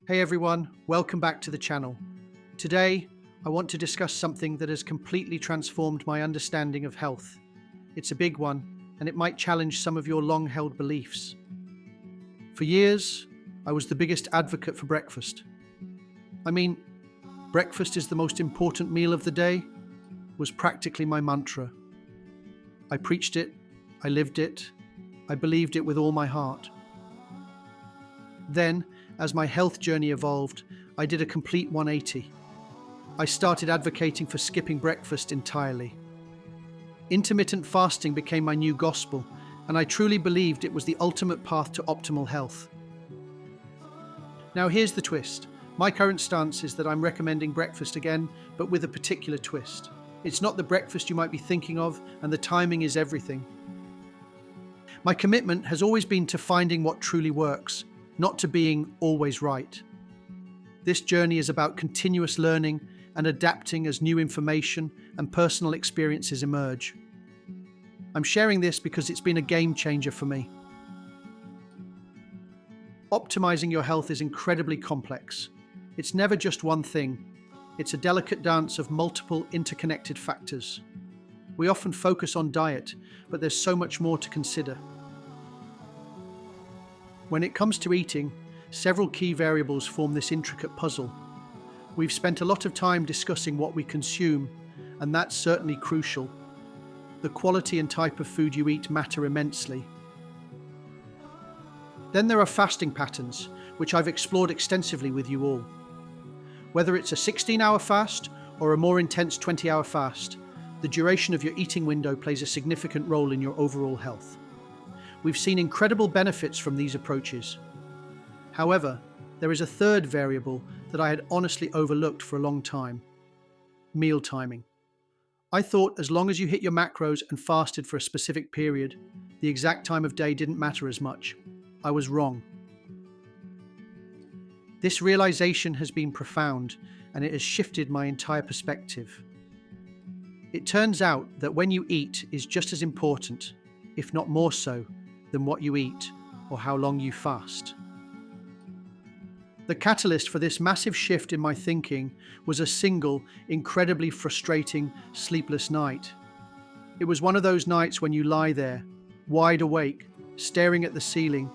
Hey everyone, welcome back to the channel. Today, I want to discuss something that has completely transformed my understanding of health. It's a big one, and it might challenge some of your long held beliefs. For years, I was the biggest advocate for breakfast. I mean, breakfast is the most important meal of the day, was practically my mantra. I preached it, I lived it, I believed it with all my heart. Then, as my health journey evolved, I did a complete 180. I started advocating for skipping breakfast entirely. Intermittent fasting became my new gospel, and I truly believed it was the ultimate path to optimal health. Now, here's the twist. My current stance is that I'm recommending breakfast again, but with a particular twist. It's not the breakfast you might be thinking of, and the timing is everything. My commitment has always been to finding what truly works, not to being always right. This journey is about continuous learning and adapting as new information and personal experiences emerge. I'm sharing this because it's been a game changer for me. Optimizing your health is incredibly complex. It's never just one thing. It's a delicate dance of multiple interconnected factors. We often focus on diet, but there's so much more to consider. When it comes to eating, several key variables form this intricate puzzle. We've spent a lot of time discussing what we consume, and that's certainly crucial. The quality and type of food you eat matter immensely. Then there are fasting patterns, which I've explored extensively with you all. Whether it's a 16-hour fast or a more intense 20-hour fast, the duration of your eating window plays a significant role in your overall health. We've seen incredible benefits from these approaches. However, there is a third variable that I had honestly overlooked for a long time: meal timing. I thought as long as you hit your macros and fasted for a specific period, the exact time of day didn't matter as much. I was wrong. This realization has been profound, and it has shifted my entire perspective. It turns out that when you eat is just as important, if not more so, than what you eat or how long you fast. The catalyst for this massive shift in my thinking was a single, incredibly frustrating, sleepless night. It was one of those nights when you lie there, wide awake, staring at the ceiling.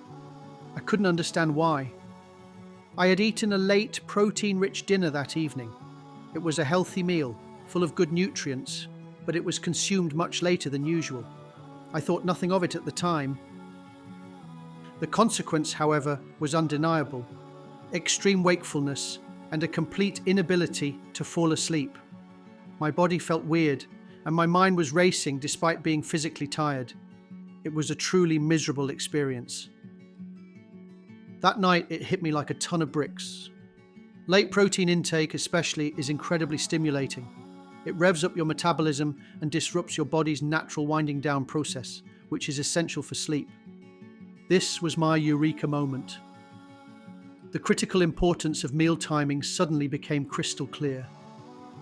I couldn't understand why. I had eaten a late, protein-rich dinner that evening. It was a healthy meal, full of good nutrients, but it was consumed much later than usual. I thought nothing of it at the time. The consequence, however, was undeniable: extreme wakefulness and a complete inability to fall asleep. My body felt weird, and my mind was racing despite being physically tired. It was a truly miserable experience. That night, it hit me like a ton of bricks. Late protein intake, especially, is incredibly stimulating. It revs up your metabolism and disrupts your body's natural winding down process, which is essential for sleep. This was my eureka moment. The critical importance of meal timing suddenly became crystal clear.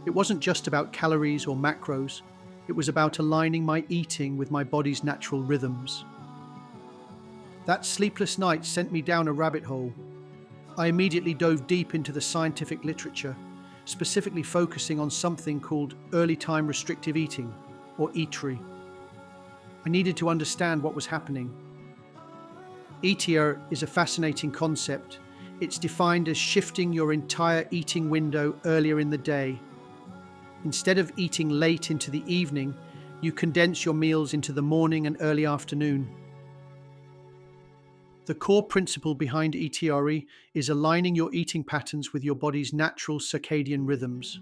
It wasn't just about calories or macros, it was about aligning my eating with my body's natural rhythms. That sleepless night sent me down a rabbit hole. I immediately dove deep into the scientific literature, specifically focusing on something called early time restrictive eating, or EATRI. I needed to understand what was happening. EATR is a fascinating concept. It's defined as shifting your entire eating window earlier in the day. Instead of eating late into the evening, you condense your meals into the morning and early afternoon. The core principle behind EATRE is aligning your eating patterns with your body's natural circadian rhythms.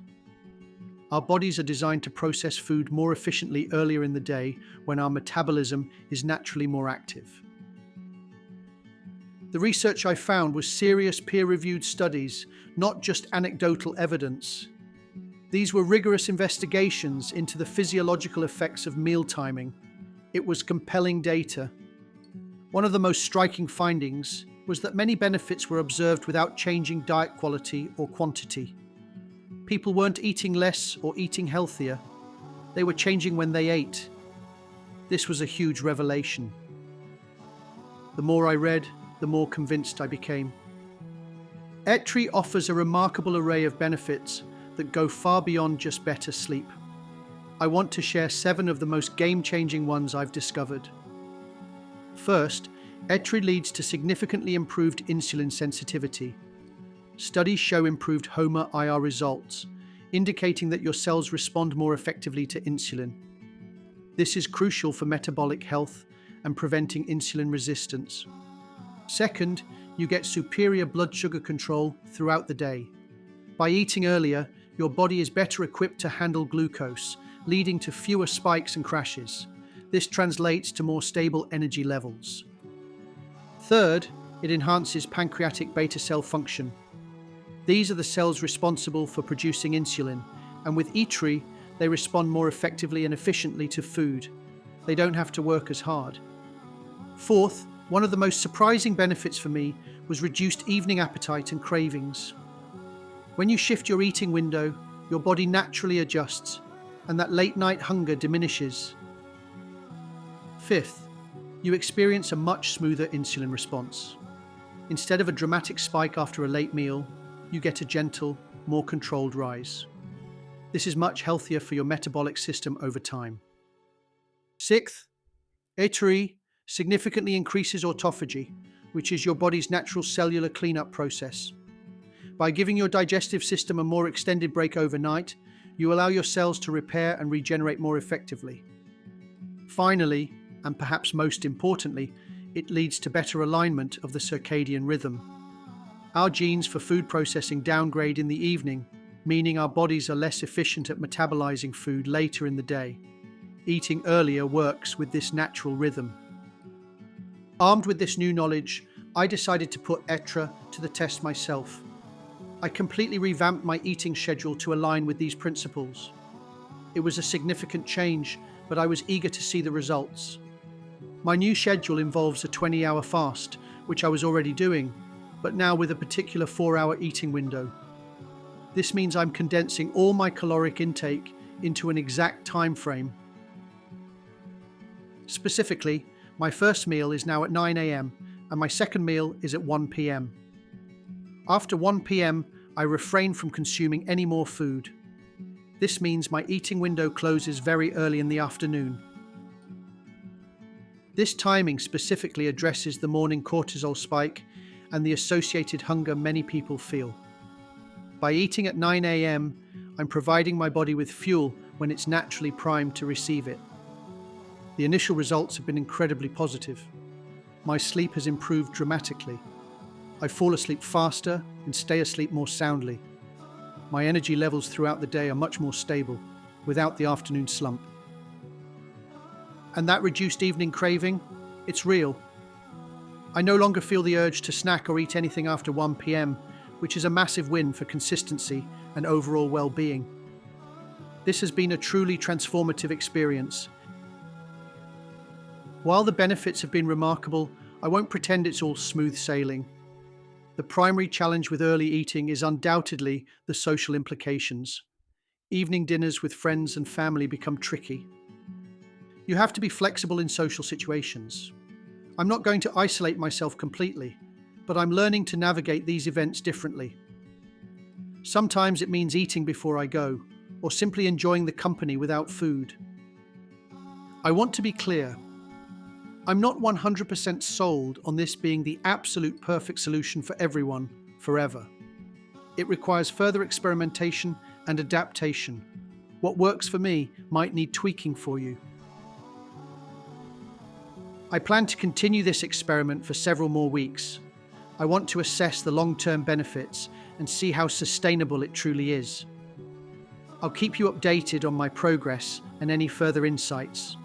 Our bodies are designed to process food more efficiently earlier in the day when our metabolism is naturally more active. The research I found was serious peer-reviewed studies, not just anecdotal evidence. These were rigorous investigations into the physiological effects of meal timing. It was compelling data. One of the most striking findings was that many benefits were observed without changing diet quality or quantity. People weren't eating less or eating healthier. They were changing when they ate. This was a huge revelation. The more I read, the more convinced I became. Etri offers a remarkable array of benefits that go far beyond just better sleep. I want to share 7 of the most game-changing ones I've discovered. First, Etri leads to significantly improved insulin sensitivity. Studies show improved HOMA-IR results, indicating that your cells respond more effectively to insulin. This is crucial for metabolic health and preventing insulin resistance. Second, you get superior blood sugar control throughout the day. By eating earlier, your body is better equipped to handle glucose, leading to fewer spikes and crashes. This translates to more stable energy levels. Third, it enhances pancreatic beta cell function. These are the cells responsible for producing insulin, and with Etri, they respond more effectively and efficiently to food. They don't have to work as hard. Fourth, one of the most surprising benefits for me was reduced evening appetite and cravings. When you shift your eating window, your body naturally adjusts, and that late-night hunger diminishes. Fifth, you experience a much smoother insulin response. Instead of a dramatic spike after a late meal, you get a gentle, more controlled rise. This is much healthier for your metabolic system over time. Sixth, Etri significantly increases autophagy, which is your body's natural cellular cleanup process. By giving your digestive system a more extended break overnight, you allow your cells to repair and regenerate more effectively. Finally, and perhaps most importantly, it leads to better alignment of the circadian rhythm. Our genes for food processing downgrade in the evening, meaning our bodies are less efficient at metabolizing food later in the day. Eating earlier works with this natural rhythm. Armed with this new knowledge, I decided to put Etri to the test myself. I completely revamped my eating schedule to align with these principles. It was a significant change, but I was eager to see the results. My new schedule involves a 20-hour fast, which I was already doing, but now with a particular 4-hour eating window. This means I'm condensing all my caloric intake into an exact time frame. Specifically, my first meal is now at 9 a.m. and my second meal is at 1 p.m. After 1 p.m., I refrain from consuming any more food. This means my eating window closes very early in the afternoon. This timing specifically addresses the morning cortisol spike and the associated hunger many people feel. By eating at 9 a.m., I'm providing my body with fuel when it's naturally primed to receive it. The initial results have been incredibly positive. My sleep has improved dramatically. I fall asleep faster and stay asleep more soundly. My energy levels throughout the day are much more stable, without the afternoon slump. And that reduced evening craving, it's real. I no longer feel the urge to snack or eat anything after 1 p.m., which is a massive win for consistency and overall well-being. This has been a truly transformative experience. While the benefits have been remarkable, I won't pretend it's all smooth sailing. The primary challenge with early eating is undoubtedly the social implications. Evening dinners with friends and family become tricky. You have to be flexible in social situations. I'm not going to isolate myself completely, but I'm learning to navigate these events differently. Sometimes it means eating before I go, or simply enjoying the company without food. I want to be clear. I'm not 100% sold on this being the absolute perfect solution for everyone, forever. It requires further experimentation and adaptation. What works for me might need tweaking for you. I plan to continue this experiment for several more weeks. I want to assess the long-term benefits and see how sustainable it truly is. I'll keep you updated on my progress and any further insights.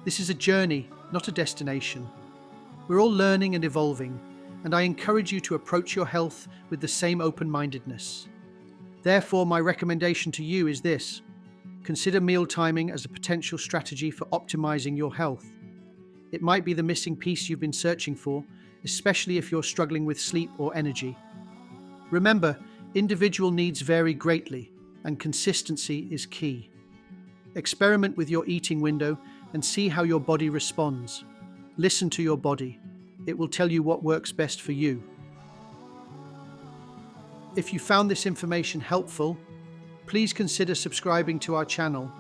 This is a journey, not a destination. We're all learning and evolving, and I encourage you to approach your health with the same open-mindedness. Therefore, my recommendation to you is this: consider meal timing as a potential strategy for optimizing your health. It might be the missing piece you've been searching for, especially if you're struggling with sleep or energy. Remember, individual needs vary greatly, and consistency is key. Experiment with your eating window and see how your body responds. Listen to your body. It will tell you what works best for you. If you found this information helpful, please consider subscribing to our channel.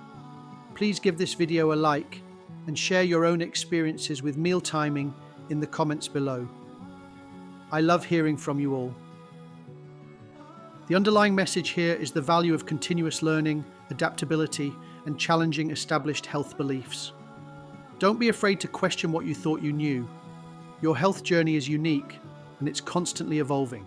Please give this video a like and share your own experiences with meal timing in the comments below. I love hearing from you all. The underlying message here is the value of continuous learning, adaptability, and challenging established health beliefs. Don't be afraid to question what you thought you knew. Your health journey is unique, and it's constantly evolving.